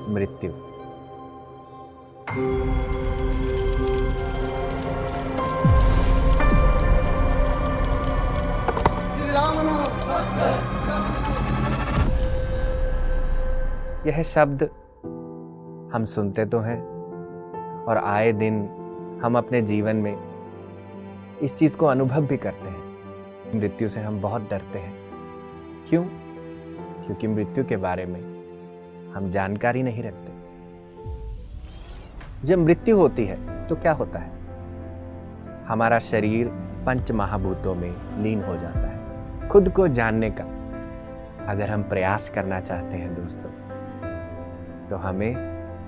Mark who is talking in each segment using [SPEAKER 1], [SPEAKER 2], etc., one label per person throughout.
[SPEAKER 1] मृत्यु। यह शब्द हम सुनते तो हैं और आए दिन हम अपने जीवन में इस चीज़ को अनुभव भी करते हैं। मृत्यु से हम बहुत डरते हैं। क्यों? क्योंकि मृत्यु के बारे में हम जानकारी नहीं रखते। जब मृत्यु होती है तो क्या होता है? हमारा शरीर पंच महाभूतों में लीन हो जाता है। खुद को जानने का अगर हम प्रयास करना चाहते हैं दोस्तों, तो हमें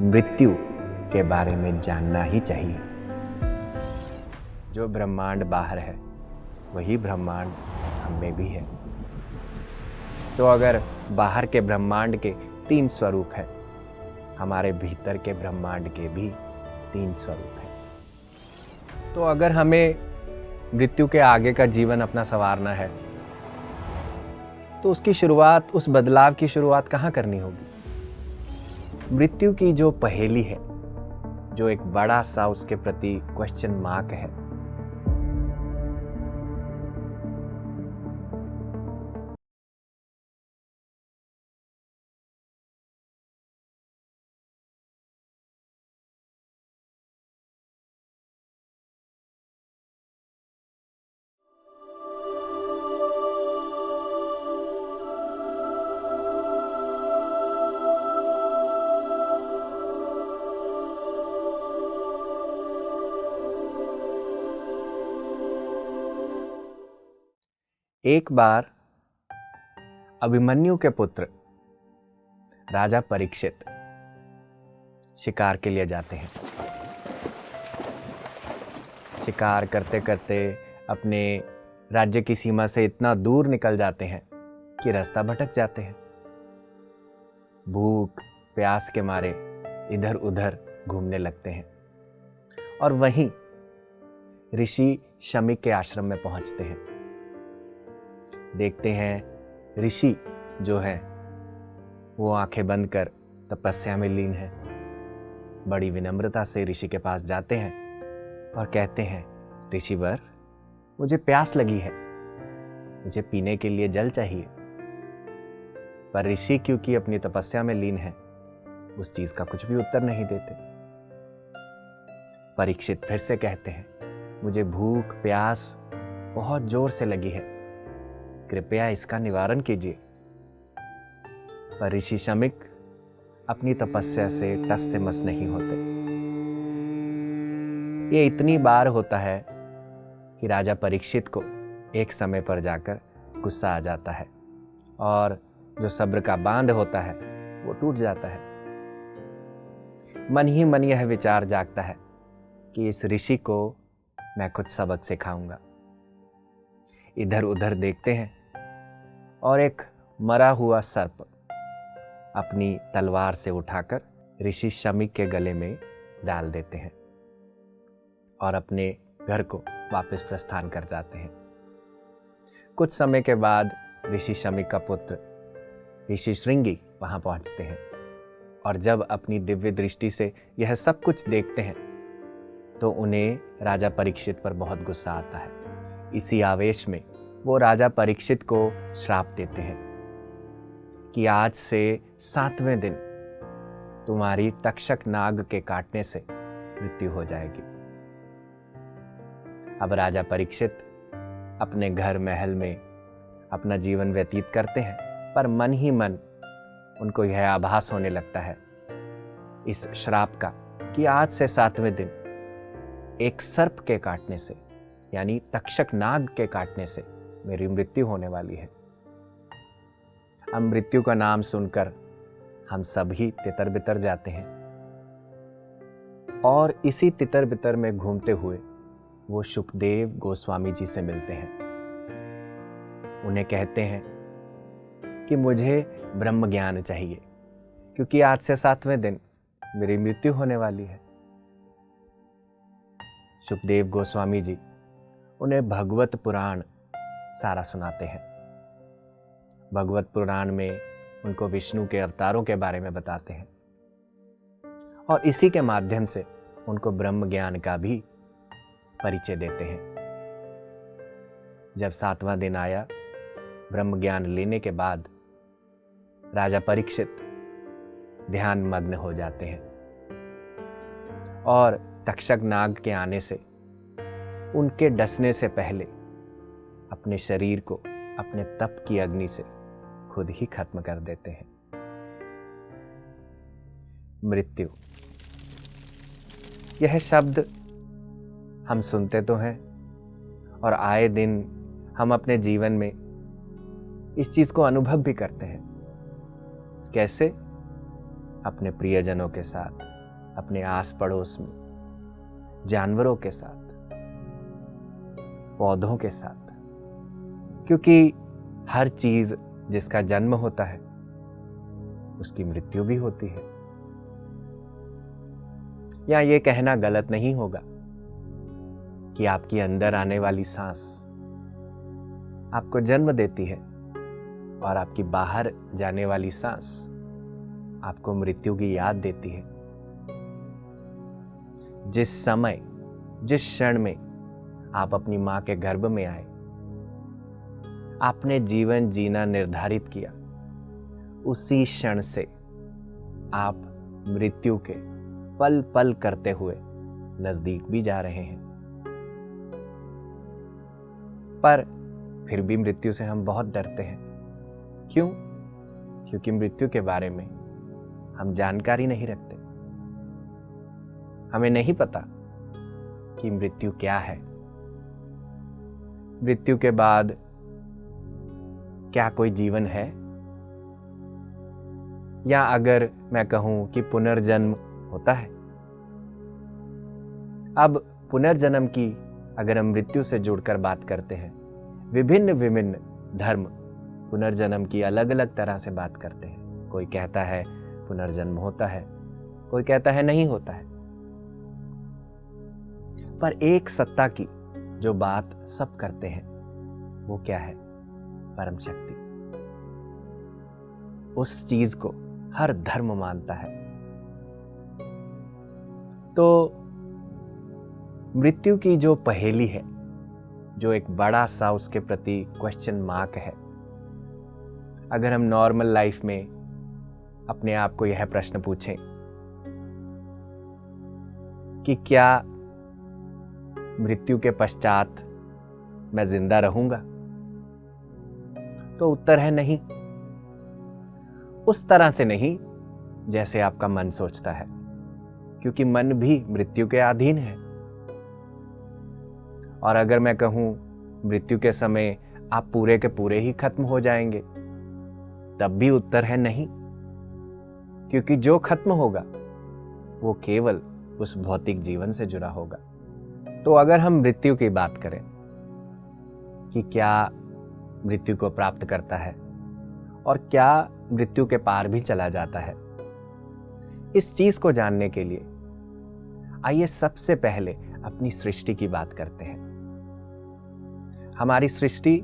[SPEAKER 1] मृत्यु के बारे में जानना ही चाहिए। जो ब्रह्मांड बाहर है वही ब्रह्मांड हम में भी है। तो अगर बाहर के ब्रह्मांड के 3 स्वरूप हैं, हमारे भीतर के ब्रह्मांड के भी 3 स्वरूप हैं। तो अगर हमें मृत्यु के आगे का जीवन अपना संवारना है, तो उसकी शुरुआत, उस बदलाव की शुरुआत कहाँ करनी होगी? मृत्यु की जो पहेली है, जो एक बड़ा सा उसके प्रति क्वेश्चन मार्क है, एक बार अभिमन्यु के पुत्र राजा परीक्षित शिकार के लिए जाते हैं। शिकार करते करते अपने राज्य की सीमा से इतना दूर निकल जाते हैं कि रास्ता भटक जाते हैं। भूख प्यास के मारे इधर उधर घूमने लगते हैं और वहीं ऋषि शमीक के आश्रम में पहुंचते हैं। देखते हैं ऋषि जो है वो आंखें बंद कर तपस्या में लीन है। बड़ी विनम्रता से ऋषि के पास जाते हैं और कहते हैं, ऋषिवर, मुझे प्यास लगी है, मुझे पीने के लिए जल चाहिए। पर ऋषि क्योंकि अपनी तपस्या में लीन है, उस चीज का कुछ भी उत्तर नहीं देते। परीक्षित फिर से कहते हैं, मुझे भूख प्यास बहुत जोर से लगी है, कृपया इसका निवारण कीजिए। पर ऋषि शमीक अपनी तपस्या से टस से मस नहीं होते। ये इतनी बार होता है कि राजा परीक्षित को एक समय पर जाकर गुस्सा आ जाता है और जो सब्र का बांध होता है वो टूट जाता है। मन ही मन यह विचार जागता है कि इस ऋषि को मैं कुछ सबक सिखाऊंगा। इधर उधर देखते हैं और एक मरा हुआ सर्प अपनी तलवार से उठाकर ऋषि शमीक के गले में डाल देते हैं और अपने घर को वापस प्रस्थान कर जाते हैं। कुछ समय के बाद ऋषि शमीक का पुत्र ऋषि श्रृंगी वहां पहुंचते हैं और जब अपनी दिव्य दृष्टि से यह सब कुछ देखते हैं तो उन्हें राजा परीक्षित पर बहुत गुस्सा आता है। इसी आवेश में वो राजा परीक्षित को श्राप देते हैं कि आज से 7वें दिन तुम्हारी तक्षक नाग के काटने से मृत्यु हो जाएगी। अब राजा परीक्षित अपने घर महल में अपना जीवन व्यतीत करते हैं, पर मन ही मन उनको यह आभास होने लगता है इस श्राप का कि आज से 7वें दिन एक सर्प के काटने से, यानी तक्षक नाग के काटने से मेरी मृत्यु होने वाली है। अब मृत्यु का नाम सुनकर हम सभी तितर बितर जाते हैं और इसी तितर बितर में घूमते हुए वो सुखदेव गोस्वामी जी से मिलते हैं। उन्हें कहते हैं कि मुझे ब्रह्म ज्ञान चाहिए क्योंकि आज से 7वें दिन मेरी मृत्यु होने वाली है। सुखदेव गोस्वामी जी उन्हें भगवत पुराण सारा सुनाते हैं। भगवत पुराण में उनको विष्णु के अवतारों के बारे में बताते हैं और इसी के माध्यम से उनको ब्रह्म ज्ञान का भी परिचय देते हैं। जब 7वां दिन आया, ब्रह्म ज्ञान लेने के बाद राजा परीक्षित ध्यान मग्न हो जाते हैं और तक्षक नाग के आने से, उनके डसने से पहले अपने शरीर को अपने तप की अग्नि से खुद ही खत्म कर देते हैं। मृत्यु, यह शब्द हम सुनते तो हैं और आए दिन हम अपने जीवन में इस चीज को अनुभव भी करते हैं। कैसे? अपने प्रियजनों के साथ, अपने आस पड़ोस में, जानवरों के साथ, पौधों के साथ, क्योंकि हर चीज जिसका जन्म होता है उसकी मृत्यु भी होती है। या ये कहना गलत नहीं होगा कि आपकी अंदर आने वाली सांस आपको जन्म देती है और आपकी बाहर जाने वाली सांस आपको मृत्यु की याद देती है। जिस समय, जिस क्षण में आप अपनी मां के गर्भ में आए, आपने जीवन जीना निर्धारित किया, उसी क्षण से आप मृत्यु के पल पल करते हुए नजदीक भी जा रहे हैं। पर फिर भी मृत्यु से हम बहुत डरते हैं। क्यों? क्योंकि मृत्यु के बारे में हम जानकारी नहीं रखते। हमें नहीं पता कि मृत्यु क्या है, मृत्यु के बाद क्या कोई जीवन है, या अगर मैं कहूं कि पुनर्जन्म होता है। अब पुनर्जन्म की अगर हम मृत्यु से जुड़कर बात करते हैं, विभिन्न विभिन्न धर्म पुनर्जन्म की अलग अलग तरह से बात करते हैं। कोई कहता है पुनर्जन्म होता है, कोई कहता है नहीं होता है। पर एक सत्ता की जो बात सब करते हैं वो क्या है? परम शक्ति। उस चीज को हर धर्म मानता है। तो मृत्यु की जो पहेली है, जो एक बड़ा सा उसके प्रति क्वेश्चन मार्क है, अगर हम नॉर्मल लाइफ में अपने आप को यह प्रश्न पूछें कि क्या मृत्यु के पश्चात मैं जिंदा रहूंगा, तो उत्तर है नहीं। उस तरह से नहीं जैसे आपका मन सोचता है, क्योंकि मन भी मृत्यु के अधीन है। और अगर मैं कहूं मृत्यु के समय आप पूरे के पूरे ही खत्म हो जाएंगे, तब भी उत्तर है नहीं, क्योंकि जो खत्म होगा वो केवल उस भौतिक जीवन से जुड़ा होगा। तो अगर हम मृत्यु की बात करें कि क्या मृत्यु को प्राप्त करता है और क्या मृत्यु के पार भी चला जाता है, इस चीज को जानने के लिए आइए सबसे पहले अपनी सृष्टि की बात करते हैं। हमारी सृष्टि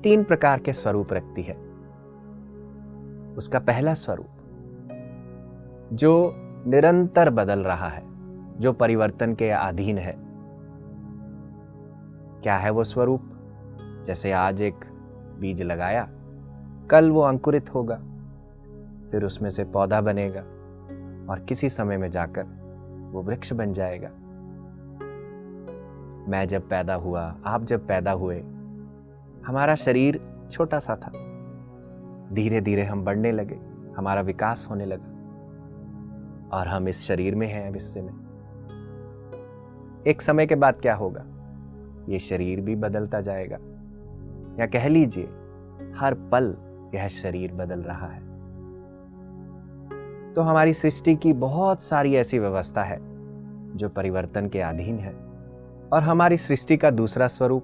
[SPEAKER 1] 3 प्रकार के स्वरूप रखती है। उसका पहला स्वरूप जो निरंतर बदल रहा है, जो परिवर्तन के अधीन है। क्या है वो स्वरूप? जैसे आज एक बीज लगाया, कल वो अंकुरित होगा, फिर उसमें से पौधा बनेगा और किसी समय में जाकर वो वृक्ष बन जाएगा। मैं जब पैदा हुआ, आप जब पैदा हुए, हमारा शरीर छोटा सा था। धीरे धीरे हम बढ़ने लगे, हमारा विकास होने लगा और हम इस शरीर में हैं अब इस समय। एक समय के बाद क्या होगा? ये शरीर भी बदलता जाएगा, या कह लीजिए हर पल यह शरीर बदल रहा है। तो हमारी सृष्टि की बहुत सारी ऐसी व्यवस्था है जो परिवर्तन के अधीन है। और हमारी सृष्टि का दूसरा स्वरूप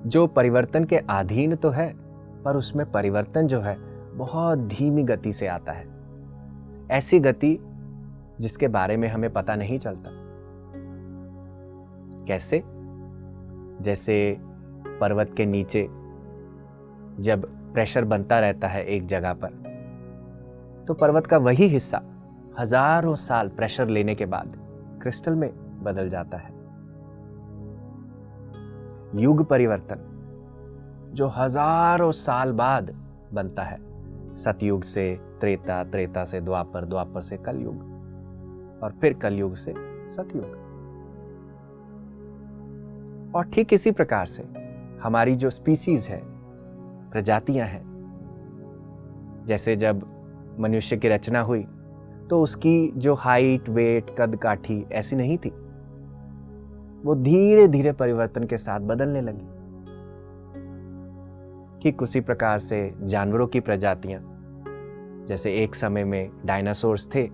[SPEAKER 1] जो परिवर्तन के अधीन तो है, पर उसमें परिवर्तन जो है बहुत धीमी गति से आता है। ऐसी गति जिसके बारे में हमें पता नहीं चलता। कैसे? जैसे पर्वत के नीचे जब प्रेशर बनता रहता है एक जगह पर, तो पर्वत का वही हिस्सा हजारों साल प्रेशर लेने के बाद क्रिस्टल में बदल जाता है। युग परिवर्तन जो हजारों साल बाद बनता है, सतयुग से त्रेता, त्रेता से द्वापर, द्वापर से कलयुग और फिर कलयुग से सतयुग। और ठीक इसी प्रकार से हमारी जो स्पीसीज है, प्रजातियां हैं, जैसे जब मनुष्य की रचना हुई तो उसकी जो हाइट, वेट, कद काठी ऐसी नहीं थी, वो धीरे धीरे परिवर्तन के साथ बदलने लगी। ठीक उसी प्रकार से जानवरों की प्रजातियां, जैसे एक समय में डायनासोर्स थे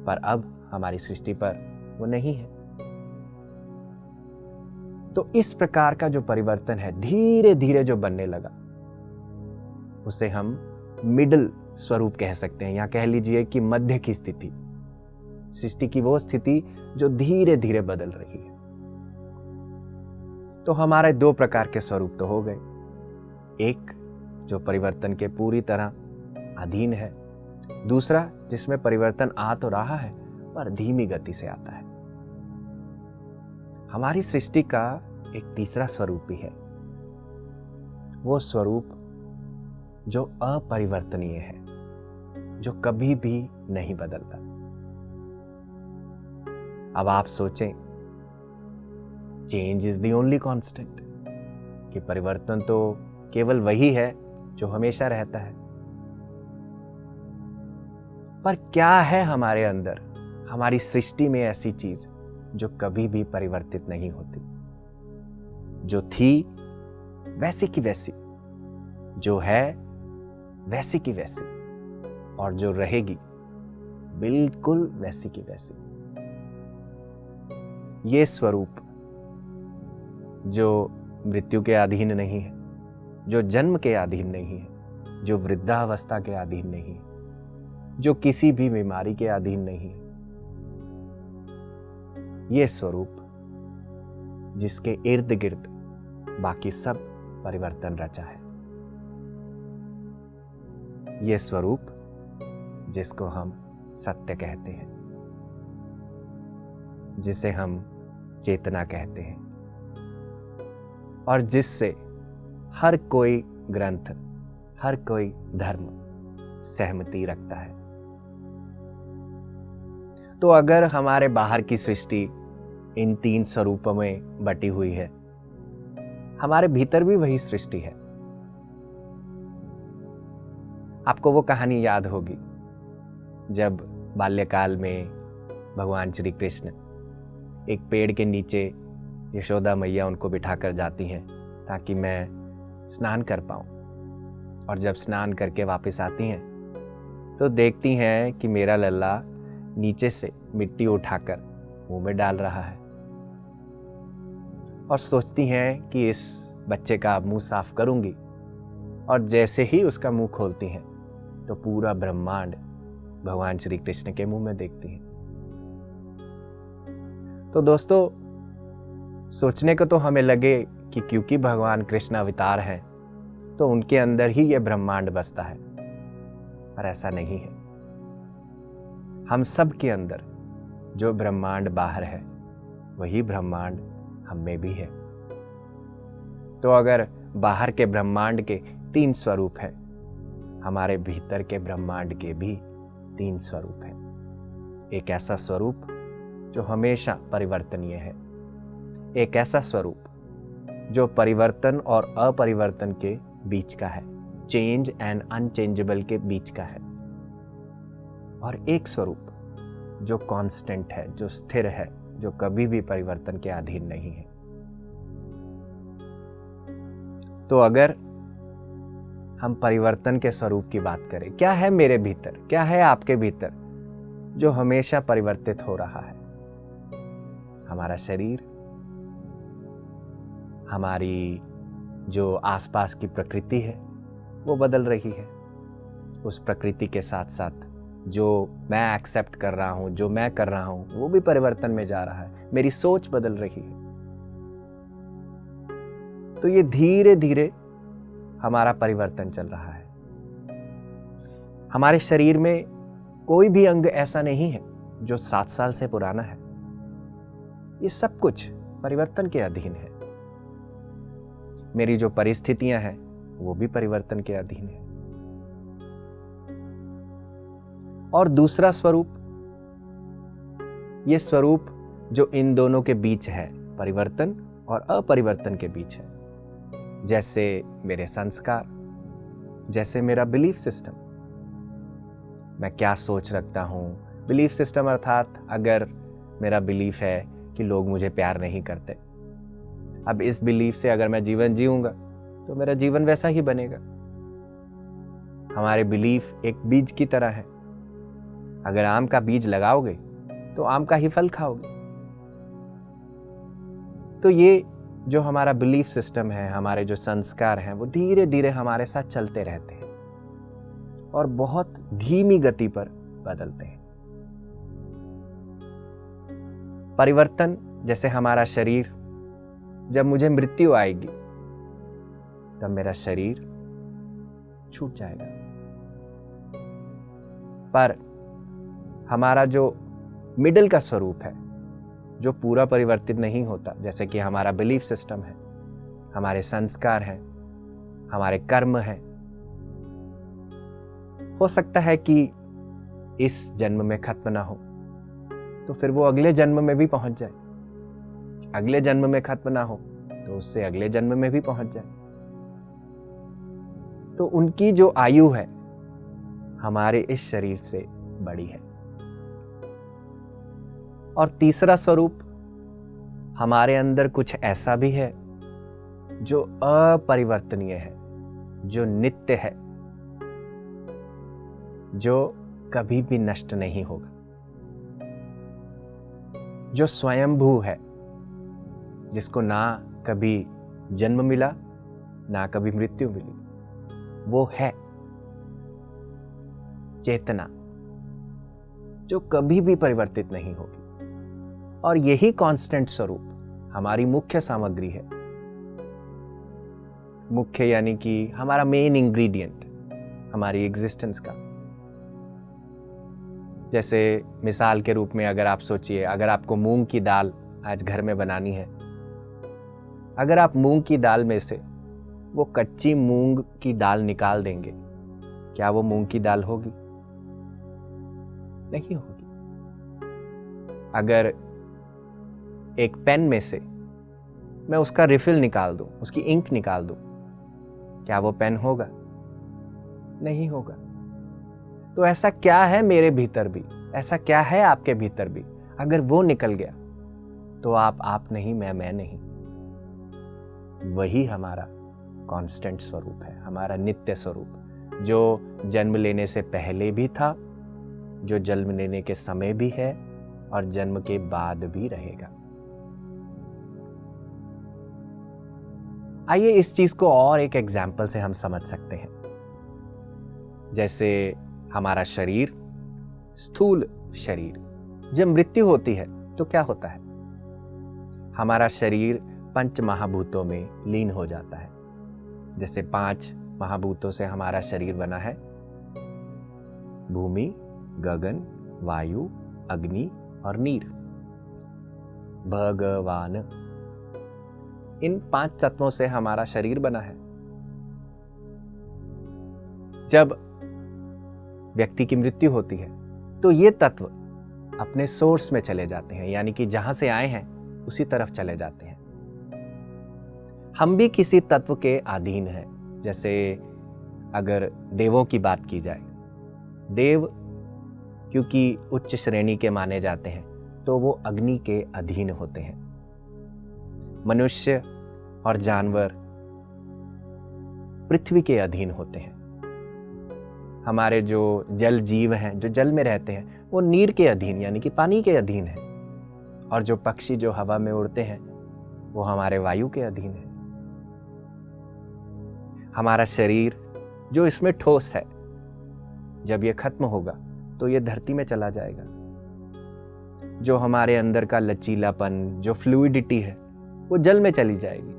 [SPEAKER 1] पर अब हमारी सृष्टि पर वो नहीं है। तो इस प्रकार का जो परिवर्तन है धीरे धीरे जो बनने लगा, उसे हम मिडिल स्वरूप कह सकते हैं, या कह लीजिए कि मध्य की स्थिति, सृष्टि की वो स्थिति जो धीरे धीरे बदल रही है। तो हमारे दो प्रकार के स्वरूप तो हो गए, एक जो परिवर्तन के पूरी तरह अधीन है, दूसरा जिसमें परिवर्तन आ तो रहा है पर धीमी गति से आता है। हमारी सृष्टि का एक तीसरा स्वरूप भी है, वो स्वरूप जो अपरिवर्तनीय है, जो कभी भी नहीं बदलता। अब आप सोचें, change is the only constant, कि परिवर्तन तो केवल वही है जो हमेशा रहता है। पर क्या है हमारे अंदर, हमारी सृष्टि में ऐसी चीज जो कभी भी परिवर्तित नहीं होती, जो थी वैसी की वैसी, जो है वैसी की वैसी, और जो रहेगी बिल्कुल वैसी की वैसी। ये स्वरूप जो मृत्यु के अधीन नहीं है, जो जन्म के अधीन नहीं है, जो वृद्धावस्था के अधीन नहीं है, जो किसी भी बीमारी के अधीन नहीं है, ये स्वरूप जिसके इर्द गिर्द बाकी सब परिवर्तन रचा है, ये स्वरूप जिसको हम सत्य कहते हैं, जिसे हम चेतना कहते हैं, और जिससे हर कोई ग्रंथ, हर कोई धर्म सहमति रखता है। तो अगर हमारे बाहर की सृष्टि इन तीन स्वरूपों में बटी हुई है, हमारे भीतर भी वही सृष्टि है। आपको वो कहानी याद होगी जब बाल्यकाल में भगवान श्री कृष्ण एक पेड़ के नीचे यशोदा मैया उनको बिठाकर जाती हैं ताकि मैं स्नान कर पाऊं, और जब स्नान करके वापस आती हैं तो देखती हैं कि मेरा लल्ला नीचे से मिट्टी उठाकर मुंह में डाल रहा है, और सोचती हैं कि इस बच्चे का मुंह साफ करूंगी, और जैसे ही उसका मुंह खोलती हैं तो पूरा ब्रह्मांड भगवान श्री कृष्ण के मुंह में देखती हैं। तो दोस्तों, सोचने को तो हमें लगे कि क्योंकि भगवान कृष्ण अवतार हैं तो उनके अंदर ही यह ब्रह्मांड बसता है, पर ऐसा नहीं है। हम सब के अंदर जो ब्रह्मांड बाहर है वही ब्रह्मांड हम में भी है। तो अगर बाहर के ब्रह्मांड के तीन स्वरूप हैं, हमारे भीतर के ब्रह्मांड के भी तीन स्वरूप हैं। एक ऐसा स्वरूप जो हमेशा परिवर्तनीय है, एक ऐसा स्वरूप जो परिवर्तन और अपरिवर्तन के बीच का है, चेंज एंड अनचेंजेबल के बीच का है, और एक स्वरूप जो कांस्टेंट है, जो स्थिर है, जो कभी भी परिवर्तन के अधीन नहीं है। तो अगर हम परिवर्तन के स्वरूप की बात करें, क्या है मेरे भीतर, क्या है आपके भीतर जो हमेशा परिवर्तित हो रहा है? हमारा शरीर, हमारी जो आसपास की प्रकृति है वो बदल रही है। उस प्रकृति के साथ साथ जो मैं एक्सेप्ट कर रहा हूं, जो मैं कर रहा हूं, वो भी परिवर्तन में जा रहा है। मेरी सोच बदल रही है। तो ये धीरे धीरे हमारा परिवर्तन चल रहा है। हमारे शरीर में कोई भी अंग ऐसा नहीं है जो 7 साल से पुराना है। ये सब कुछ परिवर्तन के अधीन है। मेरी जो परिस्थितियां हैं वो भी परिवर्तन के अधीन है। और दूसरा स्वरूप, ये स्वरूप जो इन दोनों के बीच है, परिवर्तन और अपरिवर्तन के बीच है, जैसे मेरे संस्कार, जैसे मेरा बिलीफ सिस्टम। मैं क्या सोच रखता हूं, बिलीफ सिस्टम अर्थात अगर मेरा बिलीफ है कि लोग मुझे प्यार नहीं करते, अब इस बिलीफ से अगर मैं जीवन जीऊंगा तो मेरा जीवन वैसा ही बनेगा। हमारे बिलीफ एक बीज की तरह है। अगर आम का बीज लगाओगे तो आम का ही फल खाओगे। तो ये जो हमारा बिलीफ सिस्टम है, हमारे जो संस्कार हैं, वो धीरे धीरे हमारे साथ चलते रहते हैं और बहुत धीमी गति पर बदलते हैं। परिवर्तन जैसे हमारा शरीर, जब मुझे मृत्यु आएगी तब मेरा शरीर छूट जाएगा, पर हमारा जो मिडिल का स्वरूप है, जो पूरा परिवर्तित नहीं होता, जैसे कि हमारा बिलीफ सिस्टम है, हमारे संस्कार हैं, हमारे कर्म हैं, हो सकता है कि इस जन्म में खत्म ना हो तो फिर वो अगले जन्म में भी पहुंच जाए, अगले जन्म में खत्म ना हो तो उससे अगले जन्म में भी पहुंच जाए। तो उनकी जो आयु है हमारे इस शरीर से बड़ी है। और तीसरा स्वरूप, हमारे अंदर कुछ ऐसा भी है जो अपरिवर्तनीय है, जो नित्य है, जो कभी भी नष्ट नहीं होगा, जो स्वयंभू है, जिसको ना कभी जन्म मिला ना कभी मृत्यु मिली। वो है चेतना, जो कभी भी परिवर्तित नहीं होगी। और यही कांस्टेंट स्वरूप हमारी मुख्य सामग्री है। मुख्य यानी कि हमारा मेन इंग्रेडिएंट हमारी एग्जिस्टेंस का। जैसे मिसाल के रूप में अगर आप सोचिए, अगर आपको मूंग की दाल आज घर में बनानी है, अगर आप मूंग की दाल में से वो कच्ची मूंग की दाल निकाल देंगे, क्या वो मूंग की दाल होगी? नहीं होगी। अगर एक पेन में से मैं उसका रिफिल निकाल दूं, उसकी इंक निकाल दूं, क्या वो पेन होगा? नहीं होगा। तो ऐसा क्या है मेरे भीतर भी, ऐसा क्या है आपके भीतर भी, अगर वो निकल गया तो आप नहीं, मैं नहीं। वही हमारा कांस्टेंट स्वरूप है, हमारा नित्य स्वरूप, जो जन्म लेने से पहले भी था, जो जन्म लेने के समय भी है और जन्म के बाद भी रहेगा। आइए इस चीज को और एक एग्जाम्पल से हम समझ सकते हैं। जैसे हमारा शरीर, स्थूल शरीर, जब मृत्यु होती है तो क्या होता है? हमारा शरीर 5 महाभूतों में लीन हो जाता है। जैसे 5 महाभूतों से हमारा शरीर बना है, भूमि, गगन, वायु, अग्नि और नीर। भगवान, इन 5 तत्वों से हमारा शरीर बना है। जब व्यक्ति की मृत्यु होती है तो ये तत्व अपने सोर्स में चले जाते हैं, यानी कि जहां से आए हैं उसी तरफ चले जाते हैं। हम भी किसी तत्व के अधीन हैं। जैसे अगर देवों की बात की जाए, देव क्योंकि उच्च श्रेणी के माने जाते हैं तो वो अग्नि के अधीन होते हैं। मनुष्य और जानवर पृथ्वी के अधीन होते हैं। हमारे जो जल जीव हैं, जो जल में रहते हैं, वो नीर के अधीन यानी कि पानी के अधीन है। और जो पक्षी जो हवा में उड़ते हैं वो हमारे वायु के अधीन है। हमारा शरीर जो इसमें ठोस है, जब ये खत्म होगा तो ये धरती में चला जाएगा। जो हमारे अंदर का लचीलापन, जो फ्लूइडिटी है, वो जल में चली जाएगी।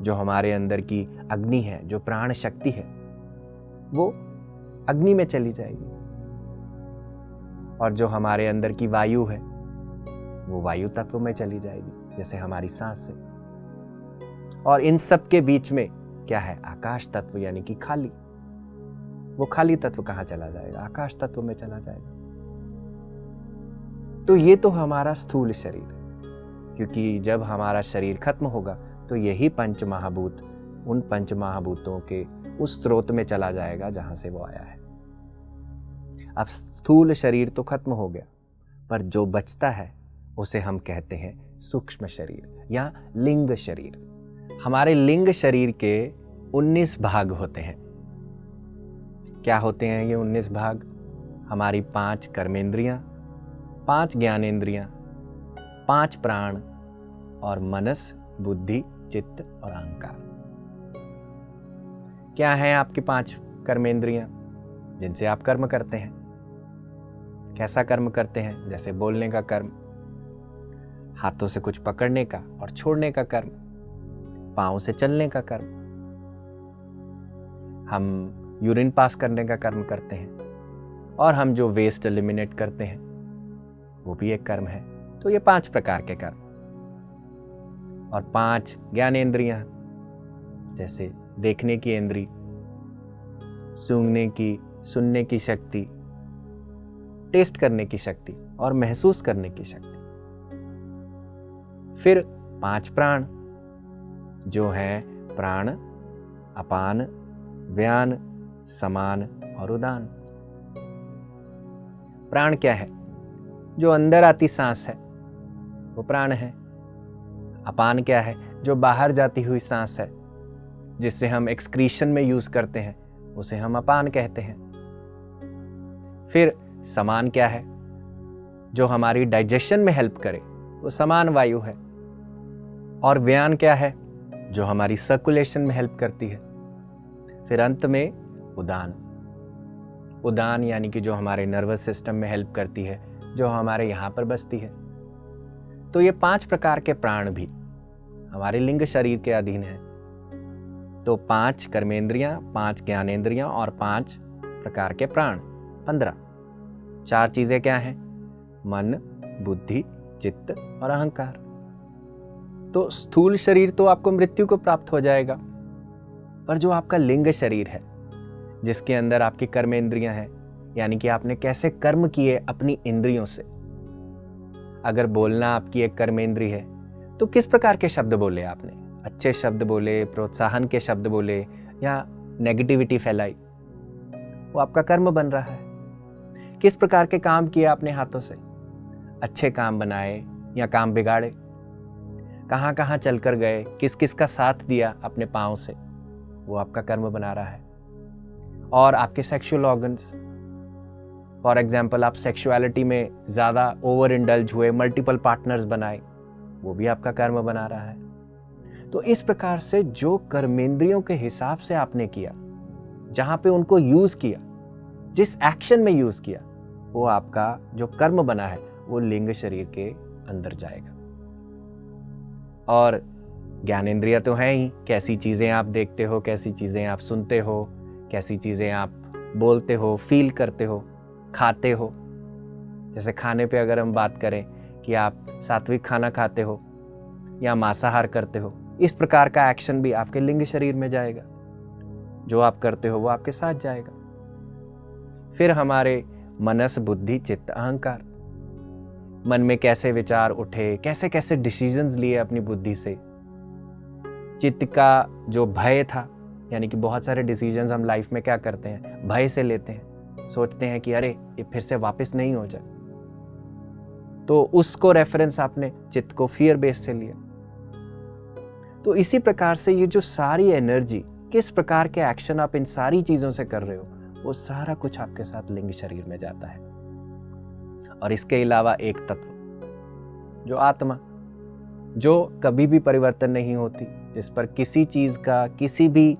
[SPEAKER 1] जो हमारे अंदर की अग्नि है, जो प्राण शक्ति है, वो अग्नि में चली जाएगी। और जो हमारे अंदर की वायु है वो वायु तत्व में चली जाएगी, जैसे हमारी सांस से। और इन सब के बीच में क्या है? आकाश तत्व, यानी कि खाली। वो खाली तत्व कहाँ चला जाएगा? आकाश तत्व में चला जाएगा। तो ये तो हमारा स्थूल शरीर है, क्योंकि जब हमारा शरीर खत्म होगा तो यही पंच महाभूत उन पंच महाभूतों के उस स्रोत में चला जाएगा जहां से वो आया है। अब स्थूल शरीर तो खत्म हो गया, पर जो बचता है उसे हम कहते हैं सूक्ष्म शरीर या लिंग शरीर। हमारे लिंग शरीर के 19 भाग होते हैं। क्या होते हैं ये 19 भाग? हमारी 5 कर्मेंद्रियां, 5 ज्ञानेंद्रियां, 5 प्राण और मनस, बुद्धि, चित्त और अहंकार। क्या है आपकी 5 कर्मेंद्रियां जिनसे आप कर्म करते हैं? कैसा कर्म करते हैं? जैसे बोलने का कर्म, हाथों से कुछ पकड़ने का और छोड़ने का कर्म, पांव से चलने का कर्म, हम यूरिन पास करने का कर्म करते हैं, और हम जो वेस्ट एलिमिनेट करते हैं वो भी एक कर्म है। तो ये 5 प्रकार के कर्म। और 5 ज्ञानेंद्रियां, जैसे देखने की इंद्री, सूंघने की, सुनने की शक्ति, टेस्ट करने की शक्ति और महसूस करने की शक्ति। फिर 5 प्राण, जो हैं प्राण, अपान, व्यान, समान और उदान। प्राण क्या है? जो अंदर आती सांस है वो प्राण है। अपान क्या है? जो बाहर जाती हुई सांस है, जिससे हम एक्सक्रीशन में यूज करते हैं, उसे हम अपान कहते हैं। फिर समान क्या है? जो हमारी डाइजेशन में हेल्प करे, वो समान वायु है। और व्यान क्या है? जो हमारी सर्कुलेशन में हेल्प करती है। फिर अंत में उदान। उदान यानी कि जो हमारे नर्वस सिस्टम में हेल्प करती है, जो हमारे यहाँ पर बसती है। तो ये 5 प्रकार के प्राण भी हमारे लिंग शरीर के अधीन है। तो 5 कर्मेंद्रियां, 5 ज्ञानेंद्रियां और 5 प्रकार के प्राण, 15। 4 चीजें क्या हैं? मन, बुद्धि, चित्त और अहंकार। तो स्थूल शरीर तो आपको मृत्यु को प्राप्त हो जाएगा, पर जो आपका लिंग शरीर है, जिसके अंदर आपकी कर्मेंद्रियां हैं, यानी कि आपने कैसे कर्म किए अपनी इंद्रियों से। अगर बोलना आपकी एक कर्मेंद्री है तो किस प्रकार के शब्द बोले आपने? अच्छे शब्द बोले, प्रोत्साहन के शब्द बोले, या नेगेटिविटी फैलाई, वो आपका कर्म बन रहा है। किस प्रकार के काम किए आपने हाथों से? अच्छे काम बनाए या काम बिगाड़े? कहाँ कहाँ चलकर गए, किस किस का साथ दिया अपने पाँव से, वो आपका कर्म बना रहा है। और आपके सेक्सुअल ऑर्गन्स, फॉर एग्जाम्पल आप सेक्सुअलिटी में ज़्यादा ओवर इंडल्ज हुए, मल्टीपल पार्टनर्स बनाए, वो भी आपका कर्म बना रहा है। तो इस प्रकार से जो कर्मेंद्रियों के हिसाब से आपने किया, जहाँ पे उनको यूज़ किया, जिस एक्शन में यूज़ किया, वो आपका जो कर्म बना है वो लिंग शरीर के अंदर जाएगा। और ज्ञानेंद्रिय तो है ही, कैसी चीज़ें आप देखते हो, कैसी चीज़ें आप सुनते हो, कैसी चीज़ें आप बोलते हो, फील करते हो, खाते हो। जैसे खाने पे अगर हम बात करें कि आप सात्विक खाना खाते हो या मांसाहार करते हो, इस प्रकार का एक्शन भी आपके लिंग शरीर में जाएगा। जो आप करते हो वो आपके साथ जाएगा। फिर हमारे मनस, बुद्धि, चित्त, अहंकार। मन में कैसे विचार उठे, कैसे कैसे डिसीजंस लिए अपनी बुद्धि से। चित्त का जो भय था, यानी कि बहुत सारे डिसीजंस हम लाइफ में क्या करते हैं, भय से लेते हैं, सोचते हैं कि अरे ये फिर से वापस नहीं हो जाए, तो उसको रेफरेंस आपने चित्त को फियर बेस से लिया। तो इसी प्रकार से ये जो सारी एनर्जी, किस प्रकार के एक्शन आप इन सारी चीजों से कर रहे हो, वो सारा कुछ आपके साथ लिंग शरीर में जाता है। और इसके अलावा एक तत्व, जो आत्मा, जो कभी भी परिवर्तन नहीं होती, जिस पर किसी चीज का, किसी भी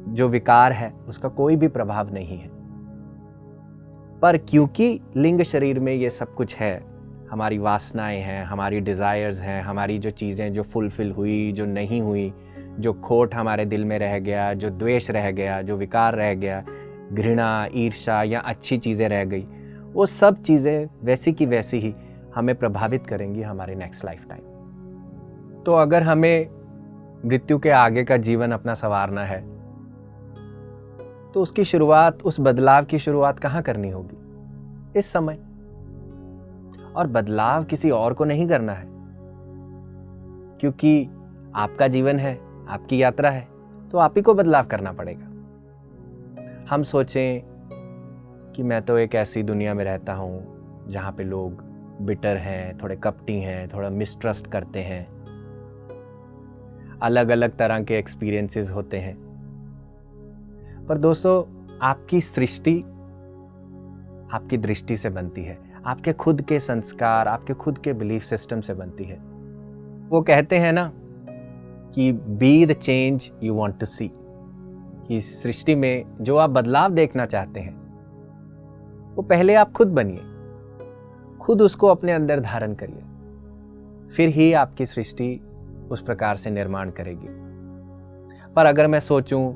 [SPEAKER 1] जो विकार है उसका कोई भी प्रभाव नहीं है। पर क्योंकि लिंग शरीर में ये सब कुछ है, हमारी वासनाएं हैं, हमारी डिजायर्स हैं, हमारी जो चीज़ें जो फुलफिल हुई, जो नहीं हुई, जो खोट हमारे दिल में रह गया, जो द्वेष रह गया, जो विकार रह गया, घृणा, ईर्ष्या या अच्छी चीज़ें रह गई, वो सब चीज़ें वैसी की वैसी ही हमें प्रभावित करेंगी हमारे नेक्स्ट लाइफ टाइम। तो अगर हमें मृत्यु के आगे का जीवन अपना संवारना है तो उसकी शुरुआत, उस बदलाव की शुरुआत कहाँ करनी होगी? इस समय। और बदलाव किसी और को नहीं करना है, क्योंकि आपका जीवन है, आपकी यात्रा है, तो आप ही को बदलाव करना पड़ेगा। हम सोचें कि मैं तो एक ऐसी दुनिया में रहता हूँ जहाँ पे लोग बिटर हैं, थोड़े कपटी हैं, थोड़ा मिसट्रस्ट करते हैं, अलग अलग तरह के एक्सपीरियंसेस होते हैं। पर दोस्तों, आपकी सृष्टि आपकी दृष्टि से बनती है, आपके खुद के संस्कार, आपके खुद के बिलीफ सिस्टम से बनती है। वो कहते हैं ना कि be the change you want to see, कि सृष्टि में जो आप बदलाव देखना चाहते हैं वो पहले आप खुद बनिए, खुद उसको अपने अंदर धारण करिए, फिर ही आपकी सृष्टि उस प्रकार से निर्माण करेगी। पर अगर मैं सोचूं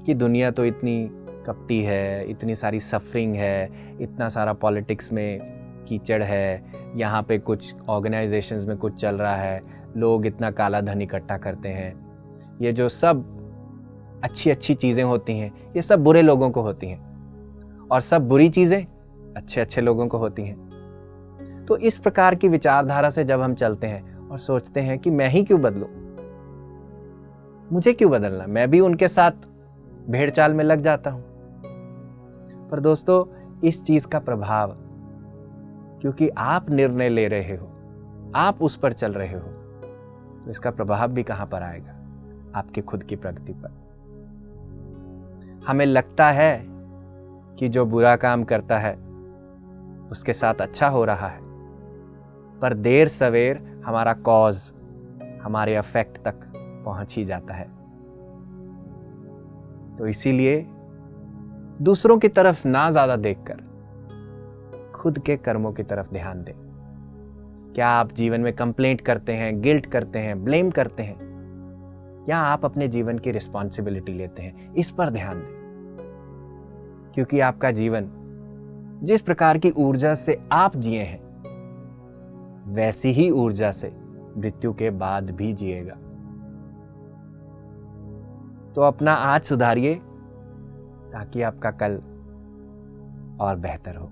[SPEAKER 1] कि दुनिया तो इतनी कपटी है, इतनी सारी सफरिंग है, इतना सारा पॉलिटिक्स में कीचड़ है, यहाँ पे कुछ ऑर्गेनाइजेशंस में कुछ चल रहा है, लोग इतना काला धन इकट्ठा करते हैं, ये जो सब अच्छी अच्छी चीज़ें होती हैं ये सब बुरे लोगों को होती हैं, और सब बुरी चीज़ें अच्छे अच्छे लोगों को होती हैं। तो इस प्रकार की विचारधारा से जब हम चलते हैं और सोचते हैं कि मैं ही क्यों बदलूं, मुझे क्यों बदलना, मैं भी उनके साथ भेड़ चाल में लग जाता हूं। पर दोस्तों, इस चीज का प्रभाव, क्योंकि आप निर्णय ले रहे हो, आप उस पर चल रहे हो, तो इसका प्रभाव भी कहां पर आएगा? आपकी खुद की प्रगति पर। हमें लगता है कि जो बुरा काम करता है उसके साथ अच्छा हो रहा है, पर देर सवेर हमारा कॉज हमारे अफेक्ट तक पहुंच ही जाता है। तो इसीलिए दूसरों की तरफ ना ज्यादा देखकर खुद के कर्मों की तरफ ध्यान दें। क्या आप जीवन में कंप्लेंट करते हैं, गिल्ट करते हैं, ब्लेम करते हैं, या आप अपने जीवन की रिस्पॉन्सिबिलिटी लेते हैं? इस पर ध्यान दें, क्योंकि आपका जीवन जिस प्रकार की ऊर्जा से आप जिए हैं वैसी ही ऊर्जा से मृत्यु के बाद भी जिएगा। तो अपना आज सुधारिए ताकि आपका कल और बेहतर हो।